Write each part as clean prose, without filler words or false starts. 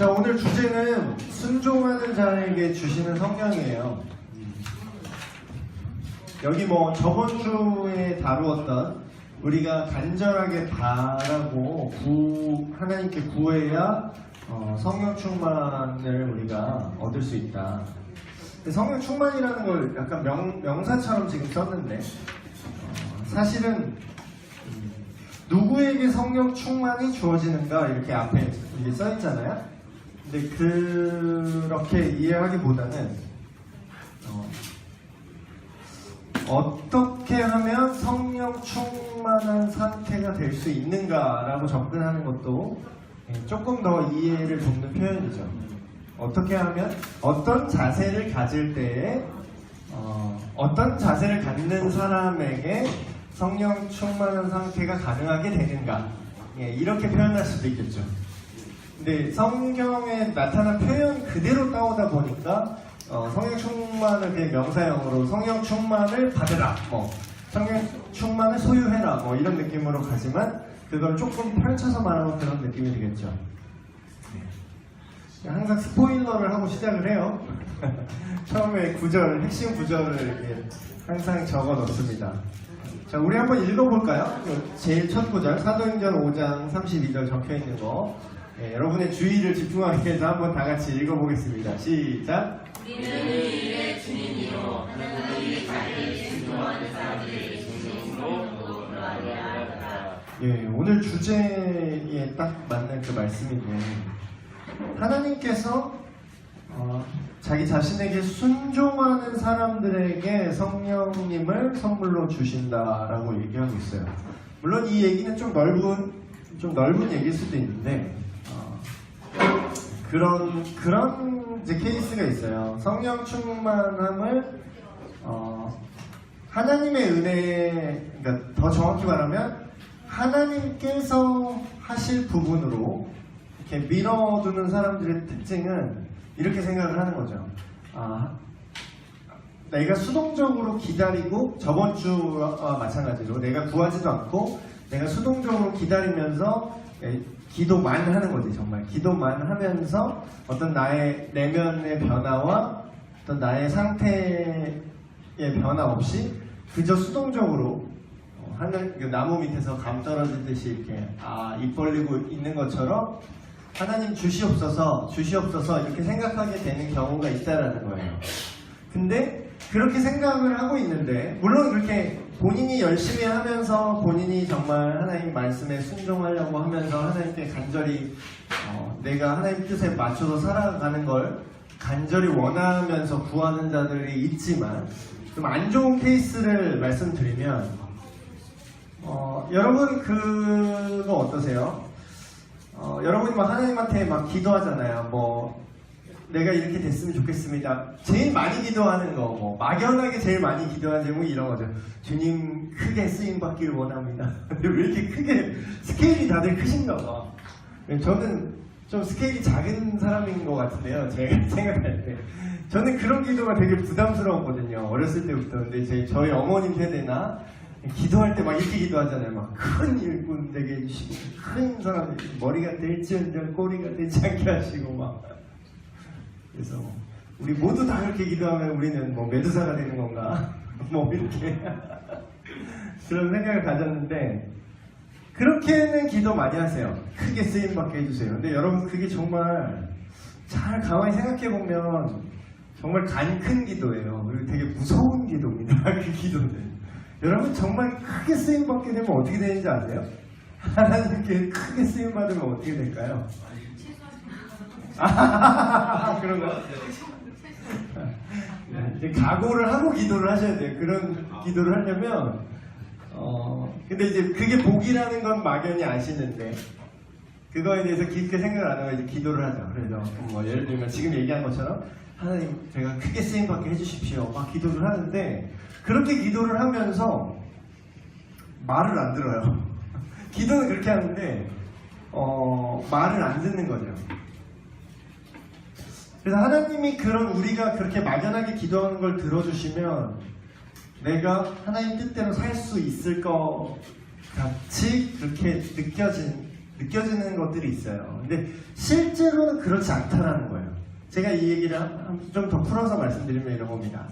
자, 오늘 주제는 순종하는 자에게 주시는 성령이에요. 여기 뭐 저번 주에 다루었던 우리가 간절하게 바라고 하나님께 구해야 성령 충만을 우리가 얻을 수 있다. 성령 충만이라는 걸 약간 명사처럼 지금 썼는데 사실은 누구에게 성령 충만이 주어지는가 이렇게 앞에 이게 써 있잖아요. 근데 그렇게 이해하기보다는 어떻게 하면 성령 충만한 상태가 될 수 있는가라고 접근하는 것도 조금 더 이해를 돕는 표현이죠. 어떻게 하면 어떤 자세를 가질 때에 어떤 자세를 갖는 사람에게 성령 충만한 상태가 가능하게 되는가, 이렇게 표현할 수도 있겠죠. 근데 성경에 나타난 표현 그대로 따오다 보니까 성령 충만을 그냥 명사형으로 성령 충만을 받으라, 성령 충만을 소유해라, 이런 느낌으로 가지만 그걸 조금 펼쳐서 말하는 그런 느낌이 되겠죠. 항상 스포일러를 하고 시작을 해요. 처음에 핵심 구절을 항상 적어 놓습니다. 자, 우리 한번 읽어볼까요? 제일 첫 구절, 사도행전 5장 32절 적혀 있는 거. 여러분의 주의를 집중하기 위해서 한번 다 같이 읽어보겠습니다. 시작. 우리는 이 일의 주님이요 하나님의 자리에 순종하는 사람들의 중심으로 돌아가야. 오늘 주제에 딱 맞는 그 말씀인데, 하나님께서 자기 자신에게 순종하는 사람들에게 성령님을 선물로 주신다라고 얘기하고 있어요. 물론 이 얘기는 좀 넓은 얘기일 수도 있는데 그런 이제 케이스가 있어요. 성령 충만함을 하나님의 은혜, 그러니까 더 정확히 말하면 하나님께서 하실 부분으로 이렇게 밀어두는 사람들의 특징은 이렇게 생각을 하는 거죠. 내가 수동적으로 기다리고, 저번 주와 마찬가지로 내가 구하지도 않고 내가 수동적으로 기다리면서 기도만 하는 거지. 정말 기도만 하면서 어떤 나의 내면의 변화와 어떤 나의 상태의 변화 없이 그저 수동적으로 나무 밑에서 감 떨어지듯이 이렇게 입 벌리고 있는 것처럼 하나님 주시옵소서 이렇게 생각하게 되는 경우가 있다라는 거예요. 근데 그렇게 생각을 하고 있는데, 물론 그렇게 본인이 열심히 하면서 본인이 정말 하나님 말씀에 순종하려고 하면서 하나님께 간절히 내가 하나님 뜻에 맞춰서 살아가는 걸 간절히 원하면서 구하는 자들이 있지만, 좀 안 좋은 케이스를 말씀드리면 여러분 그거 어떠세요? 여러분이 막 하나님한테 막 기도하잖아요. 내가 이렇게 됐으면 좋겠습니다. 제일 많이 기도하는 거, 막연하게 제일 많이 기도하는 제목이 이런 거죠. 주님 크게 쓰임받기를 원합니다. 근데 왜 이렇게 크게, 스케일이 다들 크신가 봐. 저는 좀 스케일이 작은 사람인 것 같은데요. 제가 생각할 때. 저는 그런 기도가 되게 부담스러웠거든요. 어렸을 때부터. 근데 저희 어머님 세대나 기도할 때 막 이렇게 기도하잖아요. 막 큰 일꾼 되게 해주시고, 큰 사람, 머리가 될지언정 꼬리가 되지 않게 하시고 막. 그래서 우리 모두 다 그렇게 기도하면 우리는 메두사가 되는 건가? 이렇게 그런 생각을 가졌는데, 그렇게는 기도 많이 하세요. 크게 쓰임받게 해주세요. 근데 여러분 그게 정말 잘 가만히 생각해보면 정말 간 큰 기도예요. 그리고 되게 무서운 기도입니다. 그 기도는. 여러분 정말 크게 쓰임받게 되면 어떻게 되는지 아세요? 하나님께 크게 쓰임받으면 어떻게 될까요? 그런가? 이제 각오를 하고 기도를 하셔야 돼요. 그런 기도를 하려면 근데 이제 그게 복이라는 건 막연히 아시는데 그거에 대해서 깊게 생각을 안 하고 이제 기도를 하죠. 그래서 예를 들면 지금 얘기한 것처럼 하나님 제가 크게 쓰임받게 해주십시오 막 기도를 하는데, 그렇게 기도를 하면서 말을 안 들어요. 기도는 그렇게 하는데 말을 안 듣는 거죠. 그래서 하나님이 우리가 그렇게 막연하게 기도하는 걸 들어주시면 내가 하나님 뜻대로 살 수 있을 것 같이 그렇게 느껴지는 것들이 있어요. 근데 실제로는 그렇지 않다라는 거예요. 제가 이 얘기를 좀 더 풀어서 말씀드리면 이런 겁니다.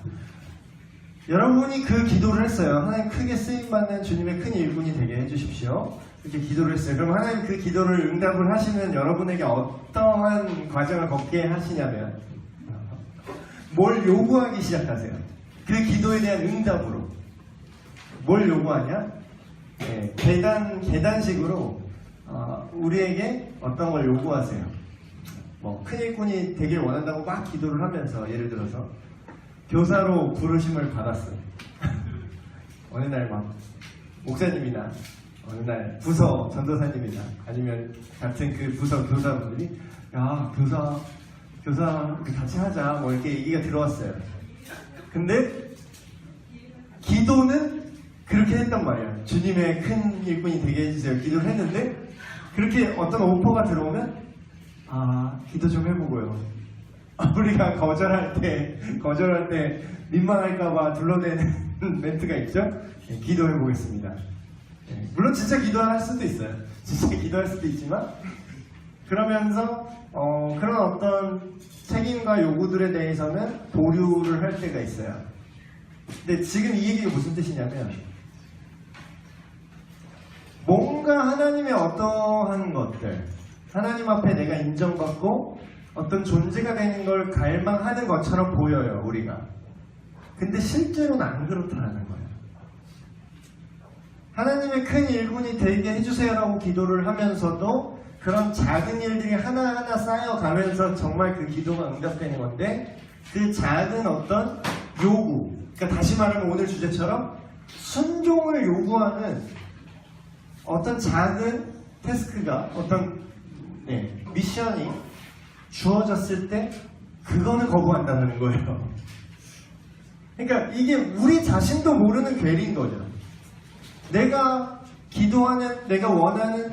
여러분이 그 기도를 했어요. 하나님 크게 쓰임받는 주님의 큰 일꾼이 되게 해주십시오. 이렇게 기도를 했어요. 그럼 하나님 그 기도를 응답을 하시면 여러분에게 어떠한 과정을 걷게 하시냐면 뭘 요구하기 시작하세요. 그 기도에 대한 응답으로. 뭘 요구하냐? 네, 계단식으로 우리에게 어떤 걸 요구하세요. 뭐 큰 일꾼이 되길 원한다고 막 기도를 하면서 예를 들어서 교사로 부르심을 받았어요. 어느 날 막 목사님이나 어느 날 부서 전도사님이나 아니면 같은 그 부서 교사분들이 야 교사 같이 하자 뭐 이렇게 얘기가 들어왔어요. 근데 기도는 그렇게 했단 말이에요. 주님의 큰 일꾼이 되게 해주세요. 기도를 했는데 그렇게 어떤 오퍼가 들어오면 기도 좀 해보고요. 우리가 거절할 때 민망할까봐 둘러대는 멘트가 있죠. 네, 기도해보겠습니다. 네, 물론 진짜 기도할 수도 있어요. 진짜 기도할 수도 있지만 그러면서 그런 어떤 책임과 요구들에 대해서는 보류를 할 때가 있어요. 근데 지금 이 얘기가 무슨 뜻이냐면 뭔가 하나님의 어떠한 것들 하나님 앞에 내가 인정받고 어떤 존재가 되는 걸 갈망하는 것처럼 보여요, 우리가. 근데 실제로는 안 그렇다는 거예요. 하나님의 큰 일꾼이 되게 해주세요라고 기도를 하면서도 그런 작은 일들이 하나하나 쌓여가면서 정말 그 기도가 응답되는 건데 그 작은 어떤 요구, 그러니까 다시 말하면 오늘 주제처럼 순종을 요구하는 어떤 작은 태스크가 어떤 미션이 주어졌을 때 그거는 거부한다는 거예요. 그러니까 이게 우리 자신도 모르는 괴리인 거죠. 내가 기도하는, 내가 원하는,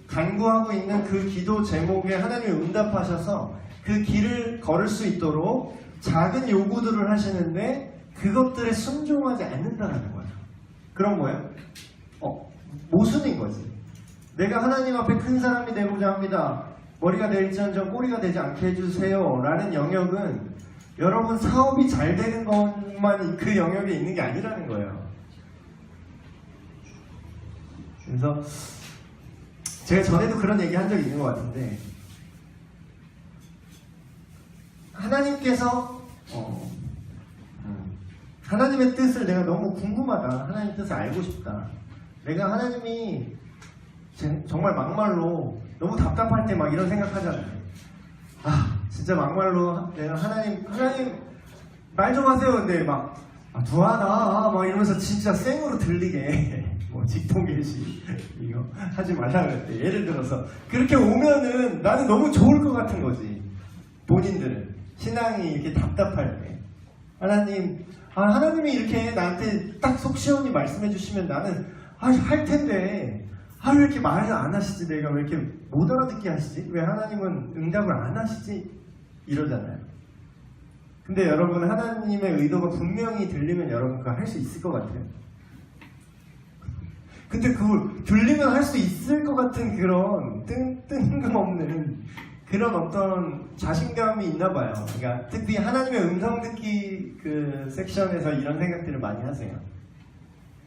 간구하고 있는 그 기도 제목에 하나님이 응답하셔서 그 길을 걸을 수 있도록 작은 요구들을 하시는데 그것들에 순종하지 않는다는 거예요. 그런 거예요? 모순인 거지. 내가 하나님 앞에 큰 사람이 되고자 합니다. 머리가 될지언정 꼬리가 되지 않게 해주세요 라는 영역은 여러분 사업이 잘 되는 것만 그 영역에 있는 게 아니라는 거예요. 그래서 제가 전에도 그런 얘기 한 적이 있는 것 같은데 하나님께서 하나님의 뜻을 내가 너무 궁금하다. 하나님의 뜻을 알고 싶다. 내가 하나님이 정말 막말로 너무 답답할 때 막 이런 생각하잖아요. 진짜 막말로 내가 하나님 말 좀 하세요. 근데 막 두하다 막 이러면서 진짜 생으로 들리게 뭐 직통계시 이거 하지 말라 그랬대. 예를 들어서 그렇게 오면은 나는 너무 좋을 것 같은 거지. 본인들은 신앙이 이렇게 답답할 때 하나님이 이렇게 나한테 딱 속 시원히 말씀해 주시면 나는 할 텐데 왜 이렇게 말을 안 하시지? 내가 왜 이렇게 못 알아듣게 하시지? 왜 하나님은 응답을 안 하시지? 이러잖아요. 근데 여러분 하나님의 의도가 분명히 들리면 여러분 그거 할 수 있을 것 같아요. 근데 그걸 들리면 할 수 있을 것 같은 그런 뜬금없는 그런 어떤 자신감이 있나 봐요. 그러니까 특히 하나님의 음성 듣기 그 섹션에서 이런 생각들을 많이 하세요.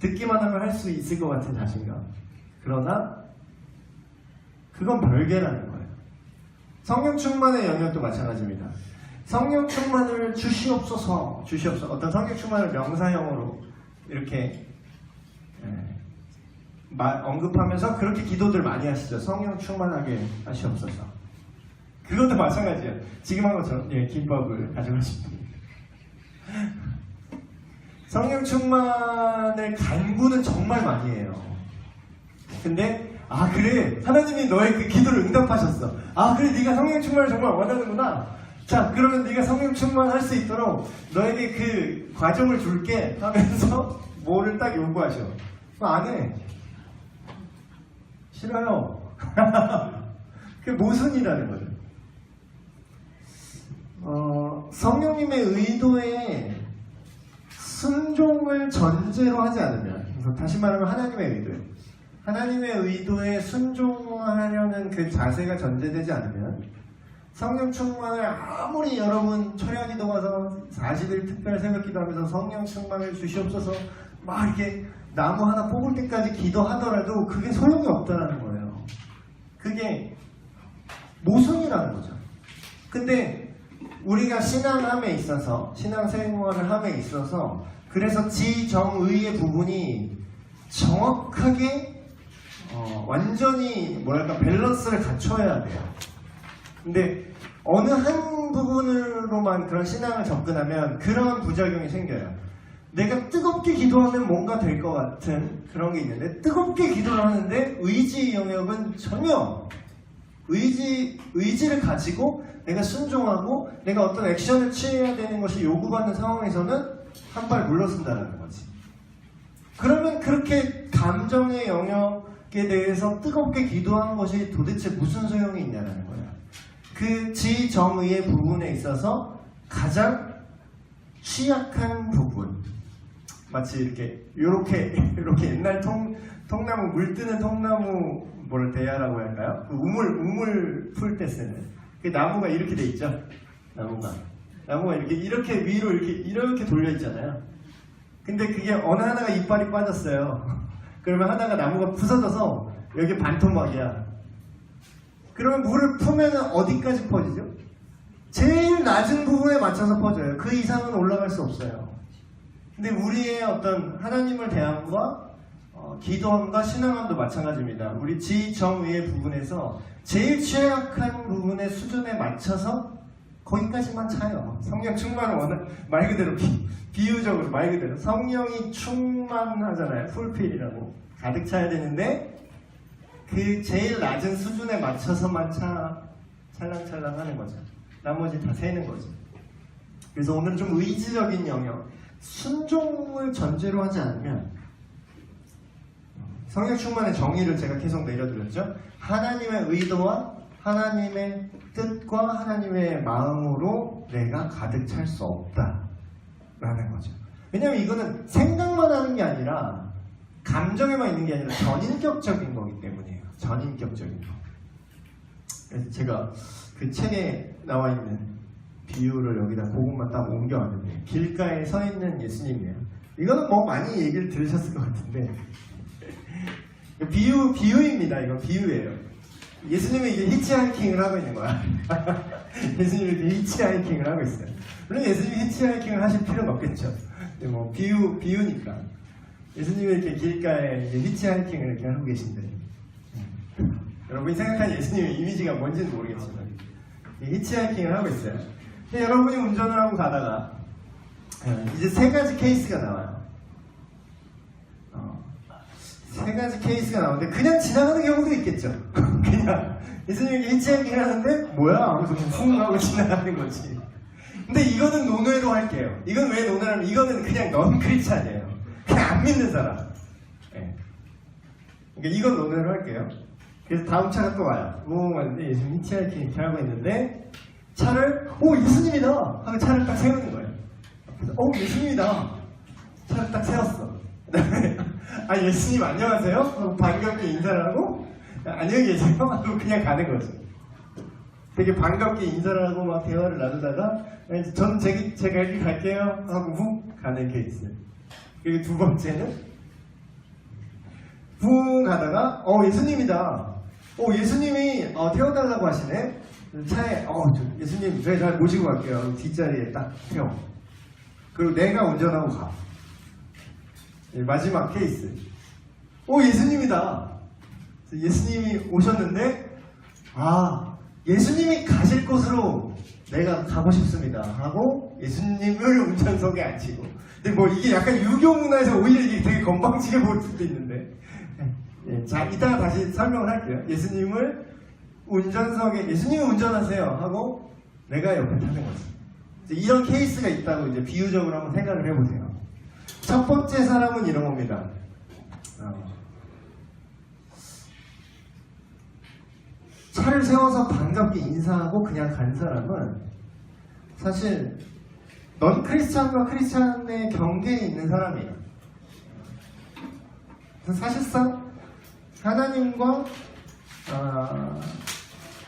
듣기만 하면 할 수 있을 것 같은 자신감. 그러나 그건 별개라는 거예요. 성령 충만의 영역도 마찬가지입니다. 성령 충만을 주시옵소서. 어떤 성령 충만을 명사형으로 이렇게 언급하면서 그렇게 기도들 많이 하시죠. 성령 충만하게 하시옵소서. 그것도 마찬가지예요. 지금 한 것처럼 김밥을 가져가시면 성령 충만을 간구는 정말 많이 해요. 근데 그래 하나님이 너의 그 기도를 응답하셨어. 그래 네가 성령 충만을 정말 원하는구나. 자 그러면 네가 성령 충만할 수 있도록 너에게 그 과정을 줄게 하면서 뭐를 딱 요구하셔. 안 해. 싫어요. 그게 모순이라는 거죠. 성령님의 의도에 순종을 전제로 하지 않으면, 그래서 다시 말하면 하나님의 의도예요. 하나님의 의도에 순종하려는 그 자세가 전제되지 않으면 성령 충만을 아무리 여러분 철야기도 가서 40일 특별 새벽기도 하면서 성령 충만을 주시옵소서 막 이렇게 나무 하나 뽑을 때까지 기도하더라도 그게 소용이 없다는 거예요. 그게 모순이라는 거죠. 근데 우리가 신앙함에 있어서 신앙생활을 함에 있어서 그래서 지정의의 부분이 정확하게 완전히 뭐랄까 밸런스를 갖춰야 돼요. 근데 어느 한 부분으로만 그런 신앙을 접근하면 그런 부작용이 생겨요. 내가 뜨겁게 기도하면 뭔가 될 것 같은 그런 게 있는데 뜨겁게 기도를 하는데 의지 영역은 전혀 의지를 가지고 내가 순종하고 내가 어떤 액션을 취해야 되는 것이 요구받는 상황에서는 한 발 물러선다는 거지. 그러면 그렇게 감정의 영역에 대해서 뜨겁게 기도하는 것이 도대체 무슨 소용이 있냐는 거예요. 그 지정의의 부분에 있어서 가장 취약한 부분, 마치 이렇게 옛날 통나무 물 뜨는 통나무 뭐를 대야라고 할까요? 그 우물 풀 때 쓰는 그 나무가 이렇게 돼 있죠. 나무가 이렇게 위로 이렇게 돌려 있잖아요. 근데 그게 어느 하나가 이빨이 빠졌어요. 그러면 하나가 나무가 부서져서 여기 반토막이야. 그러면 물을 풀면 어디까지 퍼지죠? 제일 낮은 부분에 맞춰서 퍼져요. 그 이상은 올라갈 수 없어요. 근데 우리의 어떤 하나님을 대함과 기도함과 신앙함도 마찬가지입니다. 우리 지정의의 부분에서 제일 취약한 부분의 수준에 맞춰서 거기까지만 차요. 성령 충만을 말 그대로 비유적으로 말 그대로 성령이 충만하잖아요. 풀필이라고 가득 차야 되는데 그 제일 낮은 수준에 맞춰서만 찰랑찰랑 하는 거죠. 나머지 다 새는 거죠. 그래서 오늘은 좀 의지적인 영역, 순종을 전제로 하지 않으면 성령 충만의 정의를 제가 계속 내려드렸죠. 하나님의 의도와 하나님의 뜻과 하나님의 마음으로 내가 가득 찰 수 없다라는 거죠. 왜냐하면 이거는 생각만 하는 게 아니라 감정에만 있는 게 아니라 전인격적인 거기 때문이에요. 전인격적인 거. 그래서 제가 그 책에 나와 있는 비유를 여기다 그것만 딱 옮겨왔는데 길가에 서 있는 예수님이에요. 이거는 뭐 많이 얘기를 들으셨을 것 같은데 비유입니다. 이건 비유예요. 예수님이 이제 히치하이킹을 하고 있는 거야. 예수님이 이제 히치하이킹을 하고 있어요. 물론 예수님이 히치하이킹을 하실 필요는 없겠죠. 근데 뭐 비유니까. 예수님이 이렇게 길가에 이제 히치하이킹을 이렇게 하고 계신데 여러분이 생각하는 예수님의 이미지가 뭔지는 모르겠지만 히치하이킹을 하고 있어요. 근데 여러분이 운전을 하고 가다가 이제 세 가지 케이스가 나와요. 세 가지 케이스가 나오는데 그냥 지나가는 경우도 있겠죠. 그냥 예수님이 히치하이킹을 하는데 뭐야? 하면서 쿵 하고 지나가는 거지. 근데 이거는 논외로 할게요. 이건 왜 논외냐면 이거는 그냥 넌 크리스찬이에요. 그냥 안 믿는 사람. 네. 그러니까 이건 논외로 할게요. 그래서 다음 차가 또 와요. 왔는데 예수님 히치하이킹 이렇게 하고 있는데 차를 예수님이다 하고 차를 딱 세우는 거예요. 그래서 예수님이다. 차를 딱 세웠어. 그다음에 예수님 안녕하세요? 하고 반갑게 인사를 하고 안녕히 계세요? 하고 그냥 가는 거죠. 되게 반갑게 인사를 하고 막 대화를 나누다가 전 제가 여기 갈게요 하고 훅 가는 케이스. 그리고 두 번째는 훅 가다가 예수님이다. 예수님이 태워달라고 하시네. 차에 예수님 저희 잘 모시고 갈게요. 뒷자리에 딱 태워. 그리고 내가 운전하고 가. 마지막 케이스. 예수님이다. 예수님이 오셨는데 예수님이 가실 곳으로 내가 가고 싶습니다 하고 예수님을 운전석에 앉히고. 근데 뭐 이게 약간 유교 문화에서 오히려 이게 되게 건방지게 보일 수도 있는데 자 이따가 다시 설명을 할게요. 예수님을 운전석에 예수님이 운전하세요 하고 내가 옆에 타는 거죠. 이런 케이스가 있다고 이제 비유적으로 한번 생각을 해보세요. 첫 번째 사람은 이런 겁니다. 차를 세워서 반갑게 인사하고 그냥 간 사람은 사실 넌 크리스찬과 크리스찬의 경계에 있는 사람이에요. 사실상 하나님과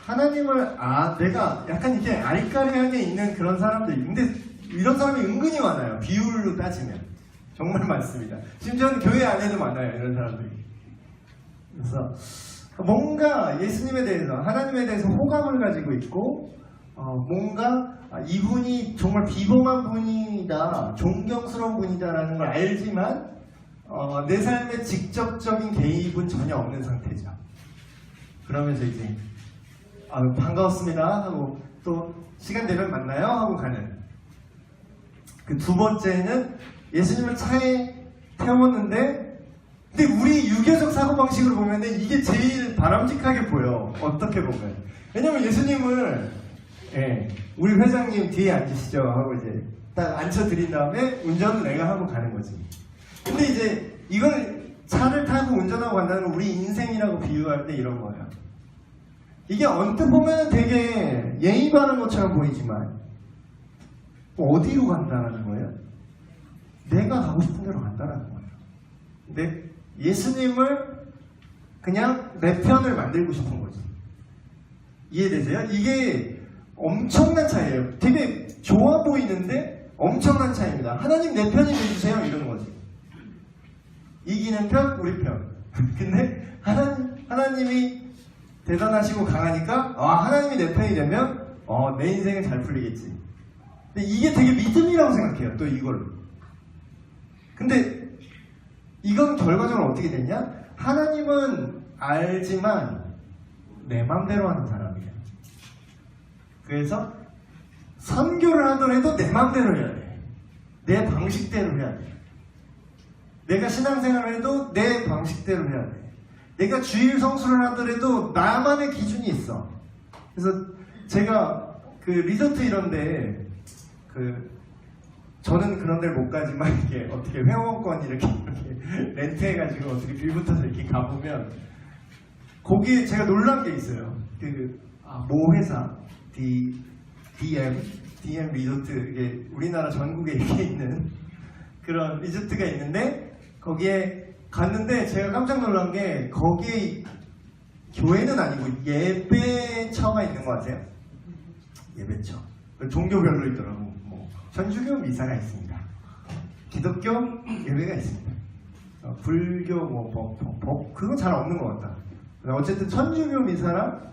하나님을 내가 약간 이렇게 알까리하게 있는 그런 사람들이, 근데 이런 사람이 은근히 많아요. 비율로 따지면 정말 많습니다. 심지어는 교회 안에도 많아요, 이런 사람들이. 그래서 뭔가 예수님에 대해서, 하나님에 대해서 호감을 가지고 있고, 뭔가 이분이 정말 비범한 분이다, 존경스러운 분이다라는 걸 알지만 내 삶에 직접적인 개입은 전혀 없는 상태죠. 그러면서 이제 반가웠습니다 하고 또 시간 되면 만나요 하고 가는. 그 두 번째는 예수님을 차에 태웠는데, 근데 우리 유교적 사고방식으로 보면 이게 제일 바람직하게 보여, 어떻게 보면. 왜냐면 예수님을 우리 회장님 뒤에 앉으시죠 하고 이제 딱 앉혀드린 다음에 운전은 내가 하고 가는 거지. 근데 이제 이걸 차를 타고 운전하고 간다는 건 우리 인생이라고 비유할 때 이런 거예요. 이게 언뜻 보면 되게 예의 바른 것처럼 보이지만 어디로 간다는 거예요? 내가 가고 싶은 데로 간다는 거예요. 근데 예수님을 그냥 내 편을 만들고 싶은 거지. 이해되세요? 이게 엄청난 차이예요. 되게 좋아 보이는데 엄청난 차이입니다. 하나님 내 편이 돼주세요 이러는 거지. 이기는 편, 우리 편. 근데 하나님이 대단하시고 강하니까 하나님이 내 편이 되면 내 인생은 잘 풀리겠지. 근데 이게 되게 믿음이라고 생각해요. 또 이걸. 근데 이건 결과적으로 어떻게 되냐? 하나님은 알지만 내 맘대로 하는 사람이에요. 그래서 선교를 하더라도 내 맘대로 해야 돼. 내 방식대로 해야 돼. 내가 신앙생활을 해도 내 방식대로 해야 돼. 내가 주일 성수를 하더라도 나만의 기준이 있어. 그래서 제가 그 리조트 이런데 저는 그런 데를 못 가지만 이렇게 어떻게 회원권 이렇게 렌트해가지고 어떻게 빌붙어서 이렇게 가보면 거기에 제가 놀란 게 있어요. 모 회사 DM 리조트, 이게 우리나라 전국에 이렇게 있는 그런 리조트가 있는데 거기에 갔는데 제가 깜짝 놀란 게 거기에 교회는 아니고 예배처가 있는 것 같아요. 예배처. 종교별로 있더라고. 천주교 미사가 있습니다. 기독교 예배가 있습니다. 불교 그건 잘 없는 것 같다. 어쨌든 천주교 미사랑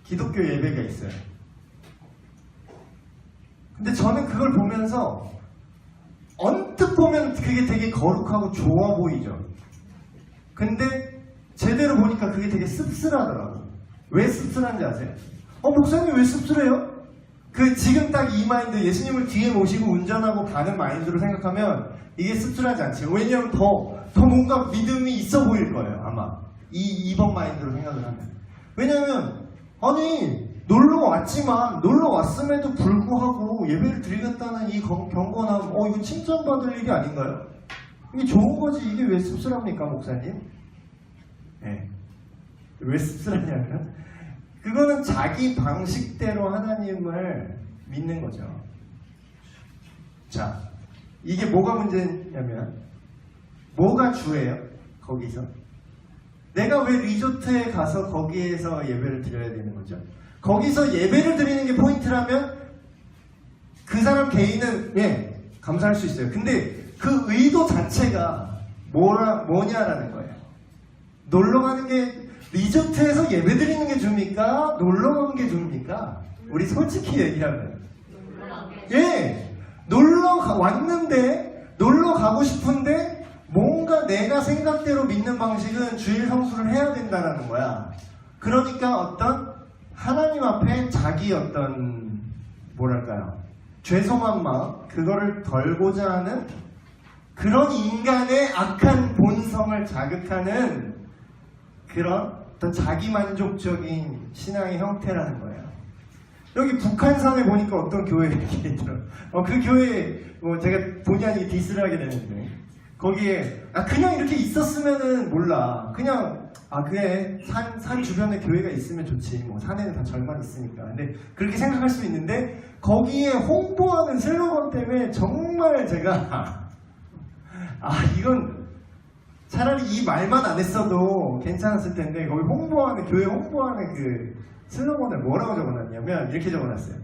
기독교 예배가 있어요. 근데 저는 그걸 보면서 언뜻 보면 그게 되게 거룩하고 좋아 보이죠. 근데 제대로 보니까 그게 되게 씁쓸하더라고. 왜 씁쓸한지 아세요? 목사님 왜 씁쓸해요? 지금 딱 이 마인드, 예수님을 뒤에 모시고 운전하고 가는 마인드로 생각하면 이게 씁쓸하지 않지. 왜냐면 더 뭔가 믿음이 있어 보일 거예요, 아마. 이번 마인드로 생각을 하면. 왜냐면, 놀러 왔지만, 놀러 왔음에도 불구하고 예배를 드리겠다는 이 경건함, 이거 칭찬받을 일이 아닌가요? 이게 좋은 거지. 이게 왜 씁쓸합니까, 목사님? 네. 왜 씁쓸하냐면, 그거는 자기 방식대로 하나님을 믿는 거죠. 자, 이게 뭐가 문제냐면, 뭐가 주예요? 거기서. 내가 왜 리조트에 가서 거기에서 예배를 드려야 되는 거죠? 거기서 예배를 드리는 게 포인트라면 그 사람 개인은 감사할 수 있어요. 근데 그 의도 자체가 뭐냐라는 거예요. 놀러 가는 게 리조트에서 예배 드리는 게 줍니까? 놀러 가는 게 줍니까? 우리 솔직히 얘기하면 왔는데 놀러 가고 싶은데 뭔가 내가 생각대로 믿는 방식은 주일 성수를 해야 된다는 거야. 그러니까 어떤 하나님 앞에 자기 죄송한 마음, 그거를 덜고자 하는 그런 인간의 악한 본성을 자극하는 그런 어떤 자기만족적인 신앙의 형태라는 거예요. 여기 북한산에 보니까 어떤 교회가 있더라고요. 그 교회에 제가 본의 아니게 디스를 하게 되는데 거기에 그냥 이렇게 있었으면은 몰라. 그냥 그래 산 주변에 교회가 있으면 좋지. 산에는 다 절만 있으니까. 근데 그렇게 생각할 수 있는데 거기에 홍보하는 슬로건 때문에 정말 제가 이건 차라리 이 말만 안 했어도 괜찮았을 텐데 거기 홍보하는 교회 홍보하는 그 슬로건을 뭐라고 적어놨냐면 이렇게 적어놨어요.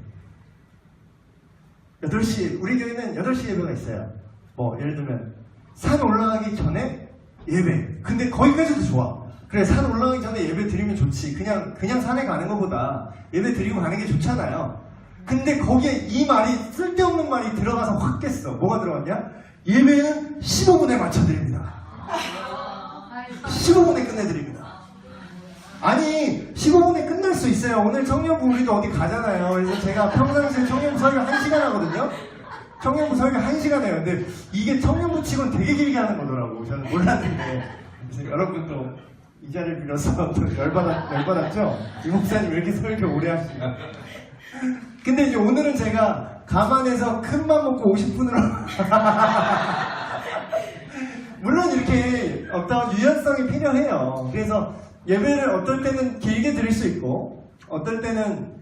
8시 우리 교회는 8시 예배가 있어요. 뭐 예를 들면 산 올라가기 전에 예배. 근데 거기까지도 좋아. 그래 산 올라가기 전에 예배 드리면 좋지. 그냥 산에 가는 것보다 예배 드리고 가는 게 좋잖아요. 근데 거기에 이 말이 쓸데없는 말이 들어가서 확 깼어. 뭐가 들어갔냐? 예배는 15분에 맞춰드립니다. 15분에 끝내드립니다. 아니 15분에 끝날 수 있어요. 오늘 청년부 우리도 어디 가잖아요. 그래서 제가 평상시에 청년부 설교 1시간 하거든요. 청년부 설교 1시간 해요. 근데 이게 청년부 치고는 되게 길게 하는 거더라고. 저는 몰랐는데. 그래서 여러분도 이 자리를 빌어서 또 열받았죠? 이 목사님 왜 이렇게 설교 오래 하시나. 근데 이제 오늘은 제가 감안해서 큰맘 먹고 50분으로 물론 이렇게 어떤 유연성이 필요해요. 그래서 예배를 어떨 때는 길게 드릴 수 있고 어떨 때는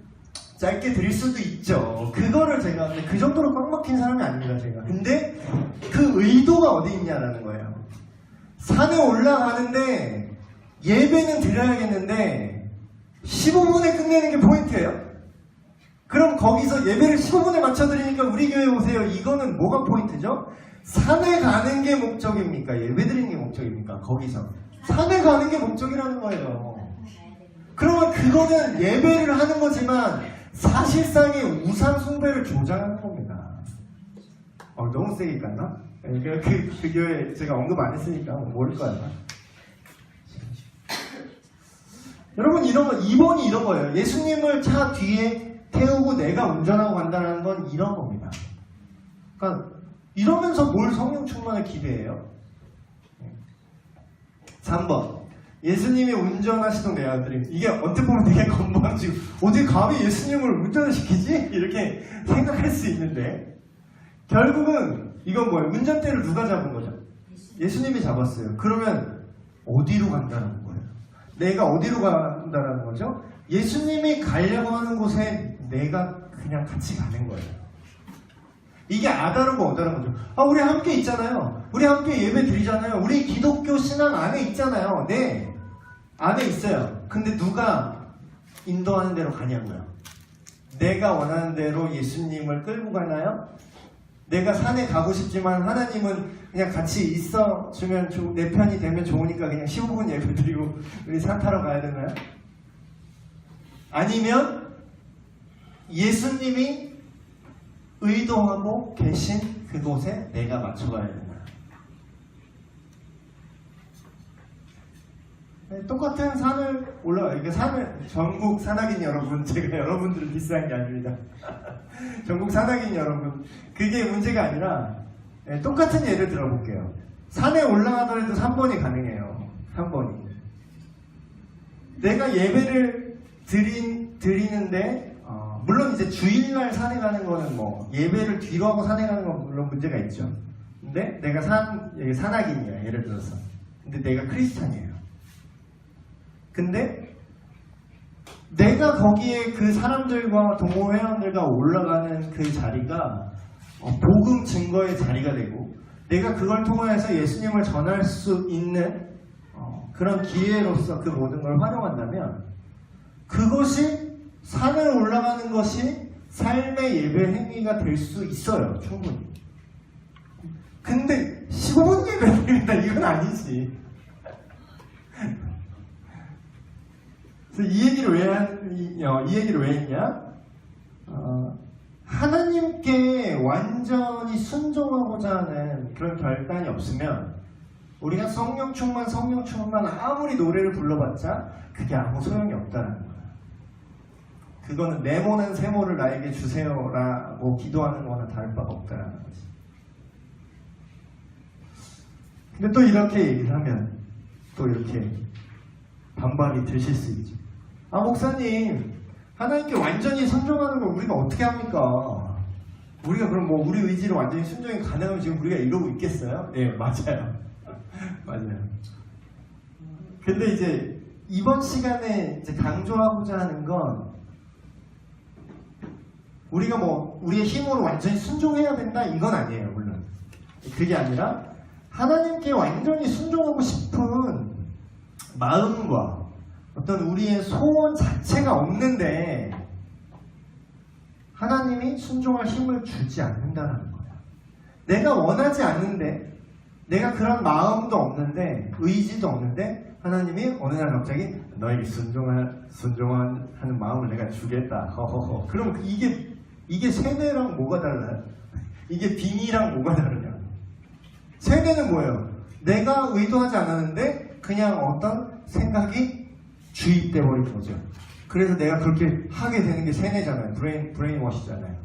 짧게 드릴 수도 있죠. 그거를 제가 그 정도로 꽉 막힌 사람이 아닙니다. 제가. 근데 그 의도가 어디 있냐라는 거예요. 산에 올라가는데 예배는 드려야겠는데 15분에 끝내는 게 포인트예요. 그럼 거기서 예배를 15분에 맞춰드리니까 우리 교회 오세요. 이거는 뭐가 포인트죠? 산에 가는 게 목적입니까? 예배 드리는 게 목적입니까? 거기서 산에 가는 게 목적이라는 거예요. 그러면 그거는 예배를 하는 거지만 사실상의 우상 숭배를 조장하는 겁니다. 너무 세게 갔나? 그 교회 제가 언급 안 했으니까 모를 거야. 여러분 2번이 이런 거예요. 예수님을 차 뒤에 태우고 내가 운전하고 간다는 건 이런 겁니다. 그러니까 이러면서 뭘 성령 충만을 기대해요? 3번 예수님이 운전하시던 내 아들이 이게 어떻게 보면 되게 건방지고 어디 감히 예수님을 운전을 시키지? 이렇게 생각할 수 있는데 결국은 이건 뭐예요? 운전대를 누가 잡은 거죠? 예수님이 잡았어요. 그러면 어디로 간다는 거예요? 내가 어디로 간다는 거죠? 예수님이 가려고 하는 곳에 내가 그냥 같이 가는 거예요. 이게 아다르고 어다른 거죠. 우리 함께 있잖아요. 우리 함께 예배 드리잖아요. 우리 기독교 신앙 안에 있잖아요. 네, 안에 있어요. 근데 누가 인도하는 대로 가냐고요. 내가 원하는 대로 예수님을 끌고 가나요? 내가 산에 가고 싶지만 하나님은 그냥 같이 있어주면 내 편이 되면 좋으니까 그냥 15분 예배 드리고 우리 산 타러 가야 되나요? 아니면 예수님이 의도하고 계신 그곳에 내가 맞춰가야 되나? 똑같은 산을 올라가요. 이게 전국 산악인 여러분, 제가 여러분들을 디스한 게 아닙니다. 전국 산악인 여러분, 그게 문제가 아니라 똑같은 예를 들어볼게요. 산에 올라가더라도 3번이 가능해요. 3번이. 내가 예배를 드리는데 물론 이제 주일날 산에 가는 거는 뭐 예배를 뒤로 하고 산에 가는 건 물론 문제가 있죠. 근데 내가 산악인이야 예를 들어서. 근데 내가 크리스찬이에요. 근데 내가 거기에 그 사람들과 동호 회원들과 올라가는 그 자리가 복음 증거의 자리가 되고 내가 그걸 통해서 예수님을 전할 수 있는 그런 기회로서 그 모든 걸 활용한다면 그것이 산을 올라가는 것이 삶의 예배 행위가 될 수 있어요. 충분히. 근데 15분 예배 드린다 이건 아니지. 그래서 이 얘기를 왜 했냐? 하나님께 완전히 순종하고자 하는 그런 결단이 없으면 우리가 성령 충만 아무리 노래를 불러봤자 그게 아무 소용이 없다는 거야. 그거는 네모난 세모를 나에게 주세요라고 기도하는 거나 다를 바가 없다는 거지. 근데 또 이렇게 얘기를 하면 또 이렇게 반발이 드실 수 있죠. 목사님 하나님께 완전히 순종하는 걸 우리가 어떻게 합니까? 우리가 그럼 뭐 우리 의지로 완전히 순종이 가능하면 지금 우리가 이러고 있겠어요? 네, 맞아요. 맞아요. 근데 이제 이번 시간에 이제 강조하고자 하는 건 우리가 뭐 우리의 힘으로 완전히 순종해야 된다 이건 아니에요. 물론 그게 아니라 하나님께 완전히 순종하고 싶은 마음과 어떤 우리의 소원 자체가 없는데 하나님이 순종할 힘을 주지 않는다는 거야. 내가 원하지 않는데, 내가 그런 마음도 없는데, 의지도 없는데 하나님이 어느 날 갑자기 너에게 순종하는 마음을 내가 주겠다. 허허허. 그럼 이게 세뇌랑 뭐가 달라요? 이게 빙의랑 뭐가 다르냐? 세뇌는 뭐예요? 내가 의도하지 않았는데 그냥 어떤 생각이 주입돼 버린 거죠. 그래서 내가 그렇게 하게 되는 게 세뇌잖아요. 브레인워시잖아요.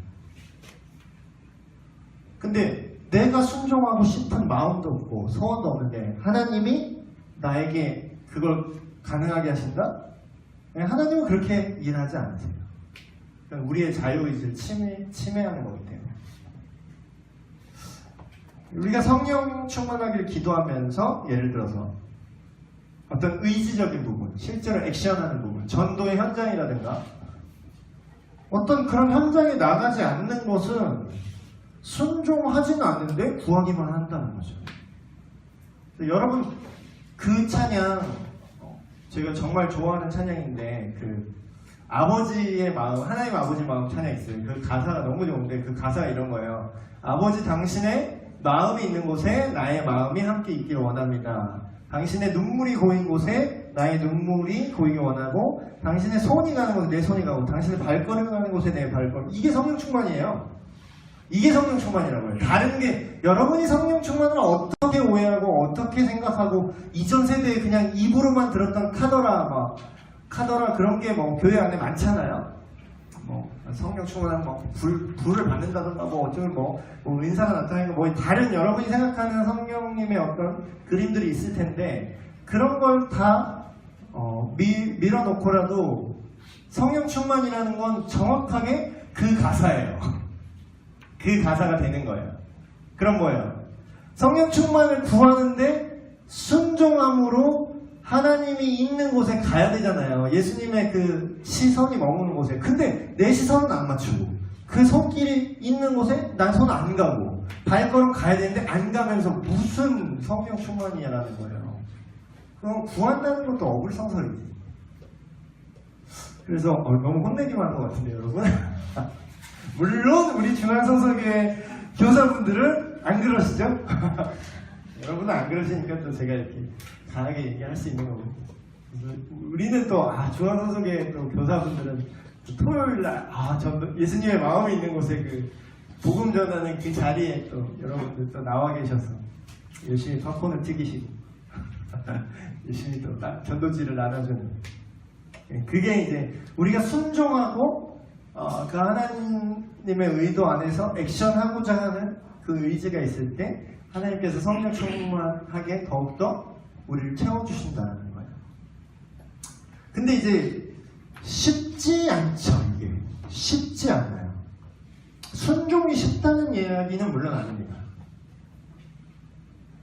근데 내가 순종하고 싶은 마음도 없고 소원도 없는데 하나님이 나에게 그걸 가능하게 하신다? 하나님은 그렇게 일하지 않으세요. 우리의 자유의지를 침해하는 거기 때문에. 우리가 성령 충만하기를 기도하면서 예를 들어서 어떤 의지적인 부분, 실제로 액션하는 부분, 전도의 현장이라든가 어떤 그런 현장에 나가지 않는 것은 순종하지는 않는데 구하기만 한다는 거죠. 여러분 그 찬양 제가 정말 좋아하는 찬양인데 그 아버지의 마음, 하나님 아버지 마음 찬양 있어요. 그 가사가 너무 좋은데 그 가사가 이런 거예요. 아버지 당신의 마음이 있는 곳에 나의 마음이 함께 있길 원합니다. 당신의 눈물이 고인 곳에 나의 눈물이 고이길 원하고 당신의 손이 가는 곳에 내 손이 가고 당신의 발걸음이 가는 곳에 내 발걸음. 이게 성령 충만이에요. 이게 성령 충만이라고요. 다른 게 여러분이 성령 충만을 어떻게 오해하고 어떻게 생각하고 이전 세대에 그냥 입으로만 들었던 카더라 그런 게 뭐 교회 안에 많잖아요. 뭐 성령 충만하면 뭐 불을 받는다던가 뭐 어쩌면 뭐 은사가 나타나는 뭐 다른 여러분이 생각하는 성령님의 어떤 그림들이 있을 텐데 그런 걸 다 밀어놓고라도 성령 충만이라는 건 정확하게 그 가사예요. 그 가사가 되는 거예요. 그럼 뭐예요? 성령 충만을 구하는데 순종함으로 하나님이 있는 곳에 가야 되잖아요. 예수님의 그 시선이 머무는 곳에. 근데 내 시선은 안 맞추고 그 손길이 있는 곳에 난 손 안 가고 발걸음 가야 되는데 안 가면서 무슨 성령 충만이냐라는 거예요. 그럼 구한다는 것도 어불성설이지. 그래서 너무 혼내기만 한 것 같은데 여러분. 물론 우리 중앙성서교회 교사분들은 안 그러시죠? 여러분은 안 그러시니까 또 제가 이렇게 강하게 얘기할 수 있는 거고. 우리는 또 중앙성서교회 또 교사분들은 또 토요일날 예수님의 마음이 있는 곳에 그 복음 전하는 그 자리에 또 여러분들 또 나와 계셔서 열심히 팝콘을 튀기시고 열심히 또 전도지를 나눠주는 그게 이제 우리가 순종하고 그 하나님의 의도 안에서 액션하고자 하는 그 의지가 있을 때 하나님께서 성령 충만하게 더욱더 우리를 채워주신다는 거예요. 근데 이제 쉽지 않죠. 이게 쉽지 않아요. 순종이 쉽다는 이야기는 물론 아닙니다.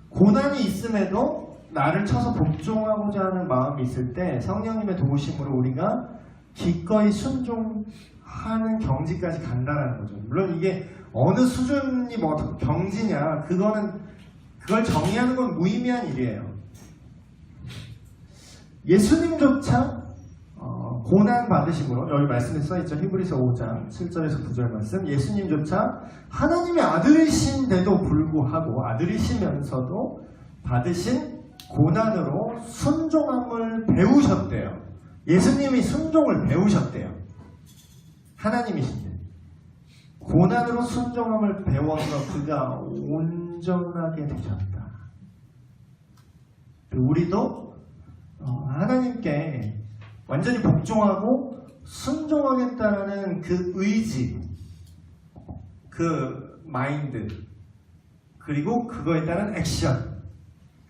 고난이 있음에도 나를 쳐서 복종하고자 하는 마음이 있을 때 성령님의 도우심으로 우리가 기꺼이 순종하는 경지까지 간다는 거죠. 물론 이게 어느 수준이 뭐 경지냐 그걸 정의하는 건 무의미한 일이에요. 예수님조차 고난 받으심으로 여기 말씀에 써있죠. 히브리서 5장 7절에서 9절 말씀. 예수님조차 하나님의 아들이신데도 불구하고 아들이시면서도 받으신 고난으로 순종함을 배우셨대요. 예수님이 순종을 배우셨대요. 하나님이신데 고난으로 순종함을 배워서 그가 온전하게 되셨다. 우리도 하나님께 완전히 복종하고 순종하겠다라는 그 의지, 그 마인드, 그리고 그거에 따른 액션.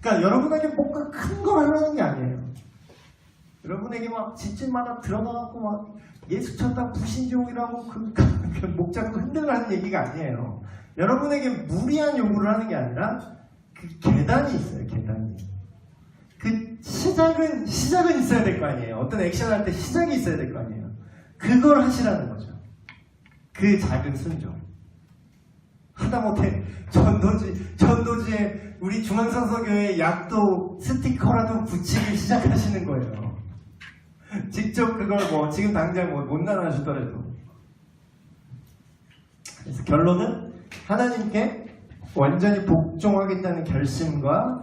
그러니까 여러분에게 뭔가 큰 거 하려는 게 아니에요. 여러분에게 막 집집마다 들어가갖고 막 예수 천당 부신종이라고 그 목 잡고 흔들라는 얘기가 아니에요. 여러분에게 무리한 요구를 하는 게 아니라 그 계단이 있어요. 계단이. 그 시작은 있어야 될 거 아니에요. 어떤 액션을 할 때 시작이 있어야 될 거 아니에요. 그걸 하시라는 거죠. 그 작은 순종. 하다못해 전도지에 우리 중앙성서교회 약도 스티커라도 붙이기 시작하시는 거예요. 직접 그걸 뭐 지금 당장 뭐 못 나눠주더라도. 그래서 결론은 하나님께 완전히 복종하겠다는 결심과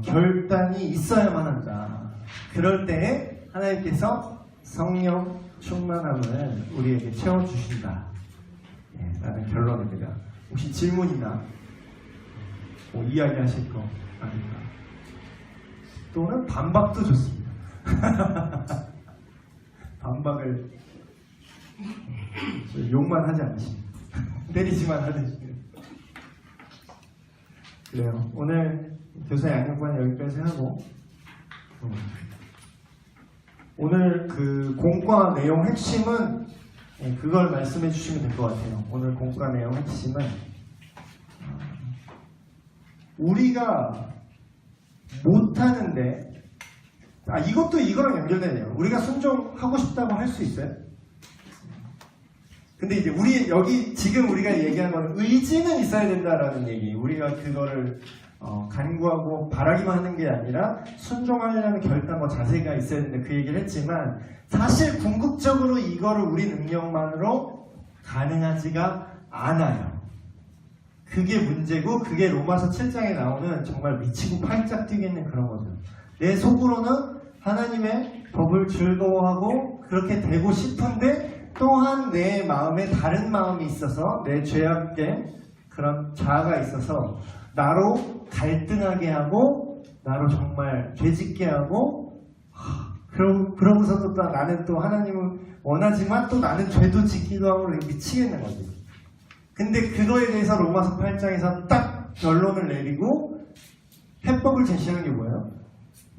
결단이 있어야만 한다. 그럴 때에 하나님께서 성령 충만함을 우리에게 채워주신다. 라는 결론입니다. 혹시 질문이나 뭐 이야기하실 거 아닌가? 또는 반박도 좋습니다. 반박을 욕만 하지 않으시고 때리지만 하듯이. 그래요. 오늘 교사 양육반 여기까지 하고 오늘 그 공과 내용 핵심은 그걸 말씀해 주시면 될 것 같아요. 오늘 공과 내용 핵심은 우리가 못하는데 이것도 이거랑 연결되네요. 우리가 순종하고 싶다고 할 수 있어요? 근데 이제 우리 여기 지금 우리가 얘기한 건 의지는 있어야 된다라는 얘기. 우리가 그거를 간구하고 바라기만 하는 게 아니라 순종하려는 결단과 자세가 있어야 되는데 그 얘기를 했지만 사실 궁극적으로 이거를 우리 능력만으로 가능하지가 않아요. 그게 문제고 그게 로마서 7장에 나오는 정말 미치고 팔짝 뛰겠는 그런 거죠. 내 속으로는 하나님의 법을 즐거워하고 그렇게 되고 싶은데 또한 내 마음에 다른 마음이 있어서 내 죄악된 그런 자아가 있어서 나로 갈등하게 하고 나로 정말 죄짓게 하고 그러고서도 또 나는 또 하나님을 원하지만 또 나는 죄도 짓기도 하고 미치겠는 거지. 근데 그거에 대해서 로마서 8장에서 딱 결론을 내리고 해법을 제시하는 게 뭐예요?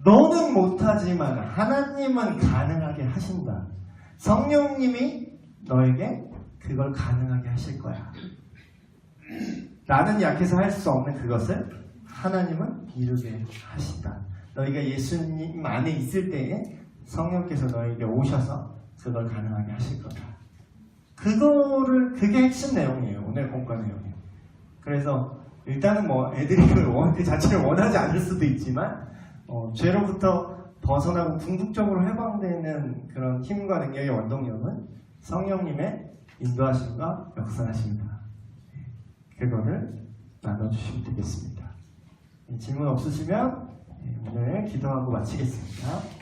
너는 못하지만 하나님은 가능하게 하신다. 성령님이 너에게 그걸 가능하게 하실 거야. 나는 약해서 할 수 없는 그것을 하나님은 이루게 하신다. 너희가 예수님 안에 있을 때에 성령께서 너에게 오셔서 그걸 가능하게 하실 거다. 그게 핵심 내용이에요. 오늘 공과 내용이에요. 그래서 일단은 뭐 애들이 그 자체를 원하지 않을 수도 있지만 죄로부터 벗어나고 궁극적으로 해방되는 그런 힘과 능력의 원동력은 성령님의 인도하심과 역사하심이다. 그거를 나눠주시면 되겠습니다. 질문 없으시면 오늘 기도하고 마치겠습니다.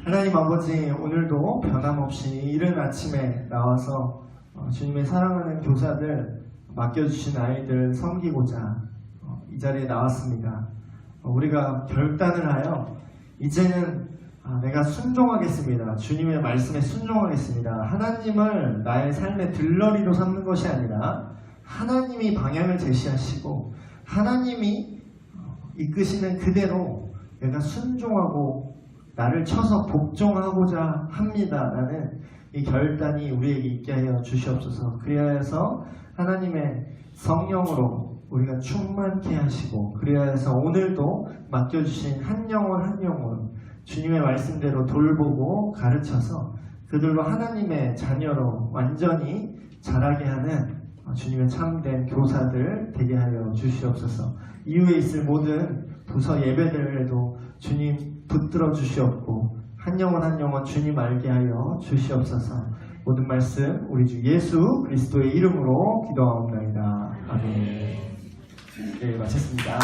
하나님 아버지, 오늘도 변함없이 이른 아침에 나와서 주님의 사랑하는 교사들, 맡겨주신 아이들 섬기고자 이 자리에 나왔습니다. 우리가 결단을 하여 이제는 내가 순종하겠습니다. 주님의 말씀에 순종하겠습니다. 하나님을 나의 삶의 들러리로 삼는 것이 아니라 하나님이 방향을 제시하시고 하나님이 이끄시는 그대로 내가 순종하고 나를 쳐서 복종하고자 합니다. 라는 이 결단이 우리에게 있게 하여 주시옵소서. 그리하여서 하나님의 성령으로 우리가 충만케 하시고 그리하여서 오늘도 맡겨주신 한 영혼 한 영혼 주님의 말씀대로 돌보고 가르쳐서 그들로 하나님의 자녀로 완전히 자라게 하는 주님의 참된 교사들 되게 하여 주시옵소서. 이후에 있을 모든 부서 예배들에도 주님 붙들어 주시옵고 한 영혼 한 영혼 주님 알게 하여 주시옵소서. 모든 말씀 우리 주 예수 그리스도의 이름으로 기도하옵나이다. 아멘. 네, 마쳤습니다.